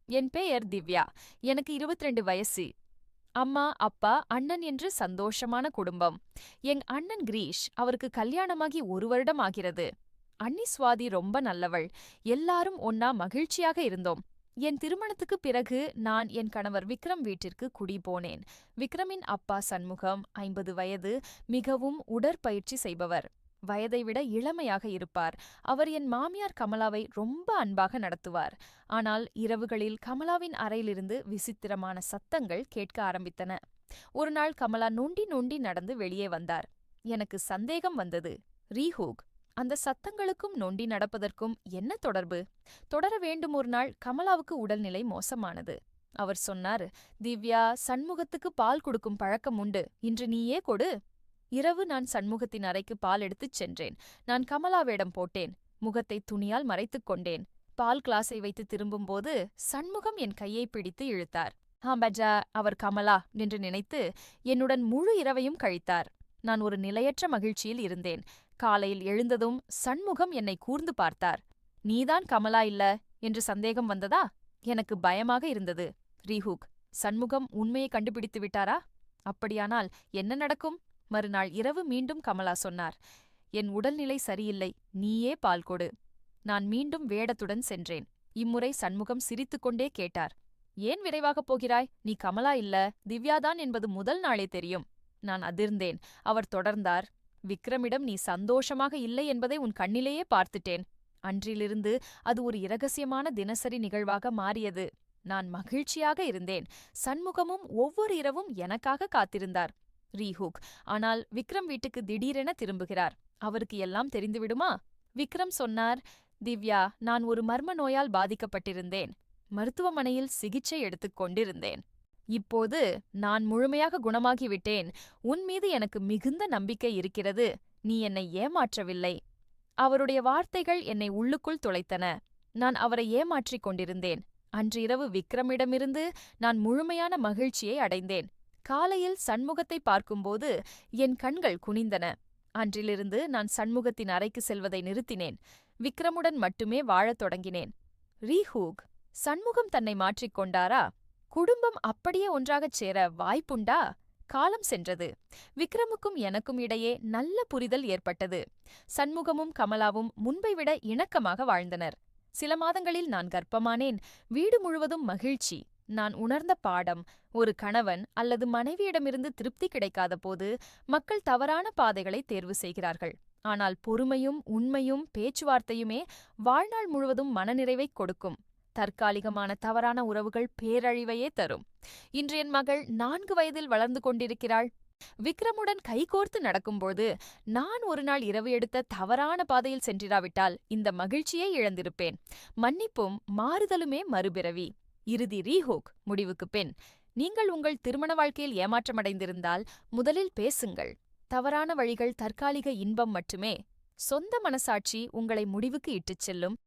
என் பெயர் திவ்யா. எனக்கு 22 வயசு. அம்மா, அப்பா, அண்ணன் என்று சந்தோஷமான குடும்பம். என் அண்ணன் கிரீஷ், அவருக்கு கல்யாணமாகி 1 வருடம் ஆகிறது. அண்ணி சுவாதி ரொம்ப நல்லவள். எல்லாரும் ஒன்னா மகிழ்ச்சியாக இருந்தோம். என் திருமணத்துக்குப் பிறகு நான் என் கணவர் விக்ரம் வீட்டிற்கு குடி போனேன். விக்ரமின் அப்பா சண்முகம் 50 வயது, மிகவும் உடற்பயிற்சி செய்பவர். வயதை விட இளமையாக இருப்பார். அவர் என் மாமியார் கமலாவை ரொம்ப அன்பாக நடத்துவார். ஆனால் இரவுகளில் கமலாவின் அறையிலிருந்து விசித்திரமான சத்தங்கள் கேட்க ஆரம்பித்தன. ஒரு நாள் கமலா நொண்டி நொண்டி நடந்து வெளியே வந்தார். எனக்கு சந்தேகம் வந்தது. ரீஹூக், அந்த சத்தங்களுக்கும் நொண்டி நடப்பதற்கும் என்ன தொடர்பு? தொடர வேண்டும். ஒரு நாள் கமலாவுக்கு உடல்நிலை மோசமானது. அவர் சொன்னார், திவ்யா, சண்முகத்துக்கு பால் கொடுக்கும் பழக்கம் உண்டு, இன்று நீயே கொடு. இரவு நான் சண்முகத்தின் அறைக்கு பால் எடுத்துச் சென்றேன். நான் கமலா வேடம் போட்டேன். முகத்தை துணியால் மறைத்துக் கொண்டேன். பால் கிளாஸை வைத்து திரும்பும்போது சண்முகம் என் கையை பிடித்து இழுத்தார். பஜா, அவர் கமலா என்று நினைத்து என்னுடன் முழு இரவையும் கழித்தார். நான் ஒரு நிலையற்ற மகிழ்ச்சியில் இருந்தேன். காலையில் எழுந்ததும் சண்முகம் என்னை கூர்ந்து பார்த்தார். நீதான் கமலா இல்ல என்று சந்தேகம் வந்ததா? எனக்கு பயமாக இருந்தது. ரீஹூக், சண்முகம் உண்மையை கண்டுபிடித்து விட்டாரா? அப்படியானால் என்ன நடக்கும்? மறுநாள் இரவு மீண்டும் கமலா சொன்னார், என் உடல்நிலை சரியில்லை, நீயே பால் கொடு. நான் மீண்டும் வேடத்துடன் சென்றேன். இம்முறை சண்முகம் சிரித்துக்கொண்டே கேட்டார், ஏன் விரைவாகப் போகிறாய்? நீ கமலா இல்ல, திவ்யாதான் என்பது முதல் நாளே தெரியும். நான் அதிர்ந்தேன். அவர் தொடர்ந்தார், விக்ரமிடம் நீ சந்தோஷமாக இல்லை என்பதை உன் கண்ணிலேயே பார்த்துட்டேன். அன்றிலிருந்து அது ஒரு இரகசியமான தினசரி நிகழ்வாக மாறியது. நான் மகிழ்ச்சியாக இருந்தேன். சண்முகமும் ஒவ்வொரு இரவும் எனக்காக காத்திருந்தார். ரீஹூக், ஆனால் விக்ரம் வீட்டுக்கு திடீரென திரும்புகிறார். அவருக்கு எல்லாம் தெரிந்துவிடுமா? விக்ரம் சொன்னார், திவ்யா, நான் ஒரு மர்ம நோயால் பாதிக்கப்பட்டிருந்தேன். மருத்துவமனையில் சிகிச்சை எடுத்துக் கொண்டிருந்தேன். இப்போது நான் முழுமையாக குணமாகிவிட்டேன். உன்மீது எனக்கு மிகுந்த நம்பிக்கை இருக்கிறது. நீ என்னை ஏமாற்றவில்லை. அவருடைய வார்த்தைகள் என்னை உள்ளுக்குள் துளைத்தன. நான் அவரை ஏமாற்றிக் கொண்டிருந்தேன். அன்று இரவு விக்ரமிடமிருந்து நான் முழுமையான மகிழ்ச்சியை அடைந்தேன். காலையில் சண்முகத்தை பார்க்கும்போது என் கண்கள் குனிந்தன. அன்றிலிருந்து நான் சண்முகத்தின் அறைக்கு செல்வதை நிறுத்தினேன். விக்ரமுடன் மட்டுமே வாழத் தொடங்கினேன். ரீஹூக், சண்முகம் தன்னை மாற்றிக்கொண்டாரா? குடும்பம் அப்படியே ஒன்றாகச் சேர வாய்ப்புண்டா? காலம் சென்றது. விக்ரமுக்கும் எனக்கும் இடையே நல்ல புரிதல் ஏற்பட்டது. சண்முகமும் கமலாவும் முன்பை விட இணக்கமாக வாழ்ந்தனர். சில மாதங்களில் நான் கர்ப்பமானேன். வீடு முழுவதும் மகிழ்ச்சி. நான் உணர்ந்த பாடம், ஒரு கணவன் அல்லது மனைவியிடமிருந்து திருப்தி கிடைக்காத போது மக்கள் தவறான பாதைகளை தேர்வு செய்கிறார்கள். ஆனால் பொறுமையும் உண்மையும் பேச்சுவார்த்தையுமே வாழ்நாள் முழுவதும் மனநிறைவைக் கொடுக்கும். தற்காலிகமான தவறான உறவுகள் பேரழிவையே தரும். இன்று என் மகள் 4 வயதில் வளர்ந்து கொண்டிருக்கிறாள். விக்ரமுடன் கைகோர்த்து நடக்கும்போது நான் ஒரு நாள் இரவு எடுத்த தவறான பாதையில் சென்றிராவிட்டால் இந்த மகிழ்ச்சியை இழந்திருப்பேன். மன்னிப்பும் மாறுதலுமே மறுபிறவி. இறுதி ரீஹூக், முடிவுக்குப் பின். நீங்கள் உங்கள் திருமண வாழ்க்கையில் ஏமாற்றமடைந்திருந்தால் முதலில் பேசுங்கள். தவறான வழிகள் தற்காலிக இன்பம் மட்டுமே. சொந்த மனசாட்சி உங்களை முடிவுக்கு இட்டுச் செல்லும்.